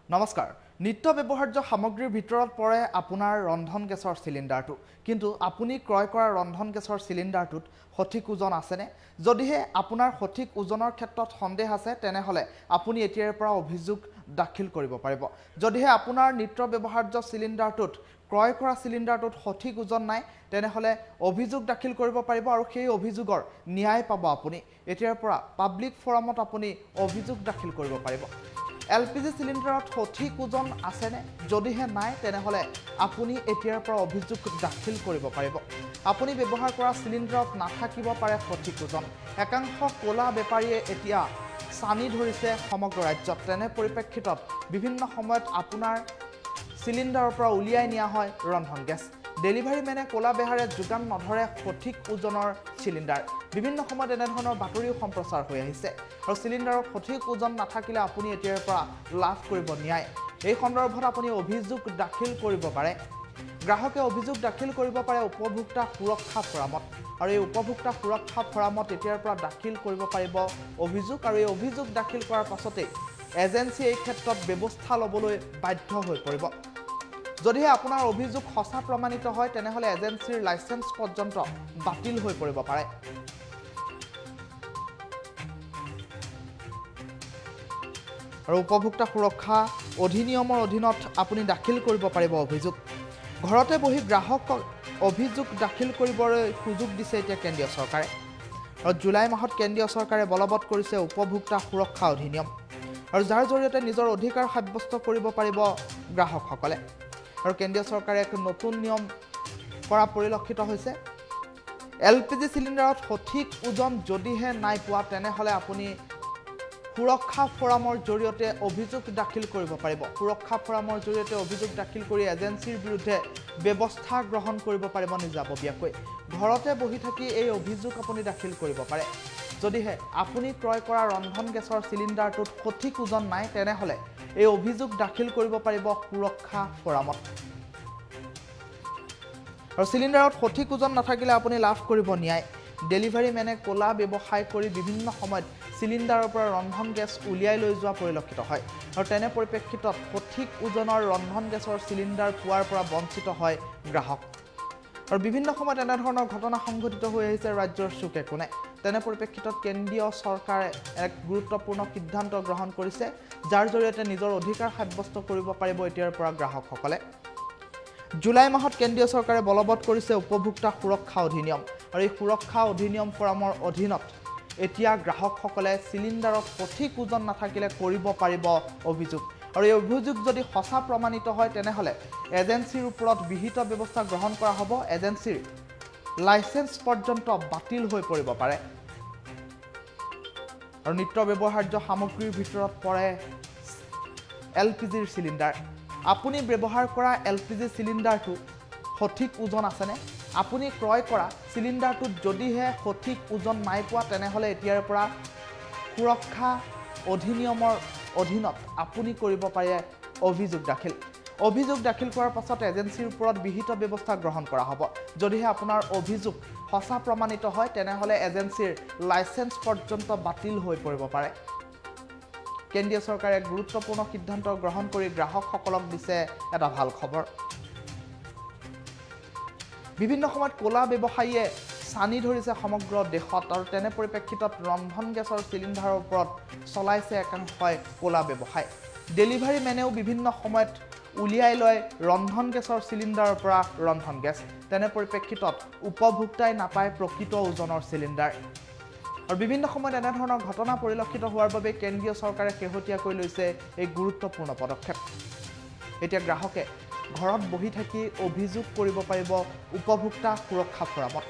নমস্কাৰ নিত্য ব্যৱহাৰ্য সামগ্ৰীৰ ভিতৰত পৰে আপোনাৰ ৰন্ধন গেছৰ সিলিণ্ডাৰটো কিন্তু আপুনি ক্ৰয় কৰা ৰন্ধন গেছৰ সিলিণ্ডাৰটোত সঠিক ওজন আছেনে যদিহে আপোনাৰ সঠিক ওজনৰ ক্ষেত্ৰত সন্দেহ আছে তেনেহলে আপুনি এতিয়াৰ পৰা অভিযোগ দাখিল কৰিব পাৰিব যদিহে আপোনাৰ নিত্য ব্যৱহাৰ্য সিলিণ্ডাৰটোত ক্ৰয় কৰা সিলিণ্ডাৰটোত সঠিক ওজন নাই তেনেহলে অভিযোগ দাখিল কৰিব পাৰিব আৰু সেই অভিযোগৰ ন্যায় পাব আপুনি এতিয়াৰ পৰা পাব্লিক ফৰামত আপুনি অভিযোগ দাখিল কৰিব পাৰিব এলপিজি সিলিণ্ডাৰত সঠিক ওজন আছেনে যদিহে নাই তেনেহলে আপুনি এতিয়াৰ পৰা অভিযোগ দাখিল কৰিব পাৰিব আপুনি ব্যৱহাৰ কৰা সিলিণ্ডাৰত নাথাকিব পাৰে সঠিক ওজন একাংশ কোলা বেপাৰীয়ে এতিয়া সানি ধৰিছে সমগ্ৰ ৰাজ্যত তেনে পৰিপ্ৰেক্ষিতত বিভিন্ন সময়ত আপোনাৰ সিলিণ্ডাৰৰ পৰা উলিয়াই নিয়া হয় ৰন্ধন গেছ ডেলিভাৰী মেনে কোলা বেহাৰে যোগান নধৰে সঠিক ওজনৰ সিলিণ্ডাৰ বিভিন্ন সময়ত এনে ধৰণৰ বাতৰিও সম্প্ৰচাৰ হৈ আহিছে আৰু সিলিণ্ডাৰৰ সঠিক ওজন নাথাকিলে আপুনি এতিয়াৰ পৰা লাভ কৰিব ন্যায় এই সন্দৰ্ভত আপুনি অভিযোগ দাখিল কৰিব পাৰে গ্ৰাহকে অভিযোগ দাখিল কৰিব পাৰে উপভোক্তা সুৰক্ষা ফৰামত আৰু এই উপভোক্তা সুৰক্ষা ফৰামত এতিয়াৰ পৰা দাখিল কৰিব পাৰিব অভিযোগ আৰু এই অভিযোগ দাখিল কৰাৰ পাছতে এজেন্সি এই ক্ষেত্ৰত ব্যৱস্থা ল'বলৈ বাধ্য হৈ পৰিব যদিহে আপোনাৰ অভিযোগ সঁচা প্ৰমাণিত হয় তেনেহলে এজেন্সিৰ লাইসেন্স পৰ্যন্ত বাতিল হৈ পৰিব পাৰে আৰু উপভোক্তা সুৰক্ষা অধিনিয়মৰ অধীনত আপুনি দাখিল কৰিব পাৰিব অভিযোগ ঘৰতে বহি গ্ৰাহকক অভিযোগ দাখিল কৰিবলৈ সুযোগ দিছে এতিয়া কেন্দ্ৰীয় চৰকাৰে আৰু জুলাই মাহত কেন্দ্ৰীয় চৰকাৰে বলবৎ কৰিছে উপভোক্তা সুৰক্ষা অধিনিয়ম আৰু যাৰ জৰিয়তে নিজৰ অধিকাৰ সাব্যস্ত কৰিব পাৰিব গ্ৰাহকসকলে আৰু কেন্দ্ৰীয় চৰকাৰে এক নতুন নিয়ম কৰা পৰিলক্ষিত হৈছে এলপিজি সিলিণ্ডাৰত সঠিক ওজন যদিহে নাই পোৱা তেনেহলে আপুনি সুৰক্ষা ফৰামৰ জৰিয়তে অভিযোগ দাখিল কৰিব পাৰিব সুৰক্ষা ফৰামৰ জৰিয়তে অভিযোগ দাখিল কৰি এজেন্সিৰ বিৰুদ্ধে ব্যৱস্থা গ্ৰহণ কৰিব পাৰিব নিজাববীয়াকৈ ঘৰতে বহি থাকি এই অভিযোগ আপুনি দাখিল কৰিব পাৰে যদিহে আপুনি ক্ৰয় কৰা ৰন্ধন গেছৰ সিলিণ্ডাৰটোত সঠিক ওজন নাই তেনেহলে এই অভিযোগ দাখিল কৰিব পাৰিব সুৰক্ষা ফৰামত আৰু সিলিণ্ডাৰত সঠিক ওজন নাথাকিলে আপুনি লাভ কৰিব ন্যায় ডেলিভাৰী মেনে কোলা ব্যৱসায় কৰি বিভিন্ন সময়ত সিলিণ্ডাৰৰ পৰা ৰন্ধন গেছ উলিয়াই লৈ যোৱা পৰিলক্ষিত হয় আৰু তেনে পৰিপ্ৰেক্ষিতত সঠিক ওজনৰ ৰন্ধন গেছৰ সিলিণ্ডাৰ পোৱাৰ পৰা বঞ্চিত হয় গ্ৰাহক আৰু বিভিন্ন সময়ত এনে ধৰণৰ ঘটনা সংঘটিত হৈ আহিছে ৰাজ্যৰ চুকে কোণে তেনে পৰিপ্ৰেক্ষিতত কেন্দ্ৰীয় চৰকাৰে এক গুৰুত্বপূৰ্ণ সিদ্ধান্ত গ্ৰহণ কৰিছে যাৰ জৰিয়তে নিজৰ অধিকাৰ সাব্যস্ত কৰিব পাৰিব এতিয়াৰ পৰা গ্ৰাহকসকলে জুলাই মাহত কেন্দ্ৰীয় চৰকাৰে বলবৎ কৰিছে উপভোক্তা সুৰক্ষা অধিনিয়ম আৰু এই সুৰক্ষা অধিনিয়ম ফৰামৰ অধীনত এতিয়া গ্ৰাহকসকলে সিলিণ্ডাৰত সঠিক ওজন নাথাকিলে কৰিব পাৰিব অভিযোগ আৰু এই অভিযোগ যদি সঁচা প্ৰমাণিত হয় তেনেহলে এজেন্সিৰ ওপৰত বিহিত ব্যৱস্থা গ্ৰহণ কৰা হ'ব এজেন্সিৰ লাইসেন্স পৰ্যন্ত বাতিল হৈ পৰিব পাৰে আৰু নিত্য ব্যৱহাৰ্য সামগ্ৰীৰ ভিতৰত পৰে এলপিজিৰ সিলিণ্ডাৰ আপুনি ব্যৱহাৰ কৰা এলপিজি সিলিণ্ডাৰটো সঠিক ওজন আছেনে আপুনি ক্ৰয় কৰা সিলিণ্ডাৰটোত যদিহে সঠিক ওজন নাই পোৱা তেনেহলে এতিয়াৰ পৰা সুৰক্ষা অধিনিয়মৰ অধীনত আপুনি কৰিব পাৰে অভিযোগ দাখিল কৰাৰ পাছত এজেন্সিৰ ওপৰত বিহিত ব্যৱস্থা গ্ৰহণ কৰা হ'ব যদিহে আপোনাৰ অভিযোগ সঁচা প্ৰমাণিত হয় তেনেহলে এজেন্সিৰ লাইসেন্স পৰ্যন্ত বাতিল হৈ পৰিব পাৰে কেন্দ্ৰীয় চৰকাৰে এক গুৰুত্বপূৰ্ণ সিদ্ধান্ত গ্ৰহণ কৰি গ্ৰাহকসকলক দিছে এটা ভাল খবৰ বিভিন্ন সময়ত কোলা ব্যৱসায়ীয়ে সানি ধৰিছে সমগ্ৰ দেশত আৰু তেনে পৰিপ্ৰেক্ষিতত ৰন্ধন গেছৰ সিলিণ্ডাৰৰ ওপৰত চলাইছে একাংশই কোলা ব্যৱসায় ডেলিভাৰী মেনেও বিভিন্ন সময়ত উলিয়াই লয় ৰন্ধন গেছৰ সিলিণ্ডাৰৰ পৰা ৰন্ধন গেছ তেনে পৰিপ্ৰেক্ষিতত উপভোক্তাই নাপায় প্ৰকৃত ওজনৰ সিলিণ্ডাৰ আৰু বিভিন্ন সময়ত এনে ধৰণৰ ঘটনা পৰিলক্ষিত হোৱাৰ বাবে কেন্দ্ৰীয় চৰকাৰে শেহতীয়াকৈ লৈছে এই গুৰুত্বপূৰ্ণ পদক্ষেপ এতিয়া গ্ৰাহকে ঘৰত বহি থাকি অভিযোগ কৰিব পাৰিব উপভোক্তা সুৰক্ষা ফৰামত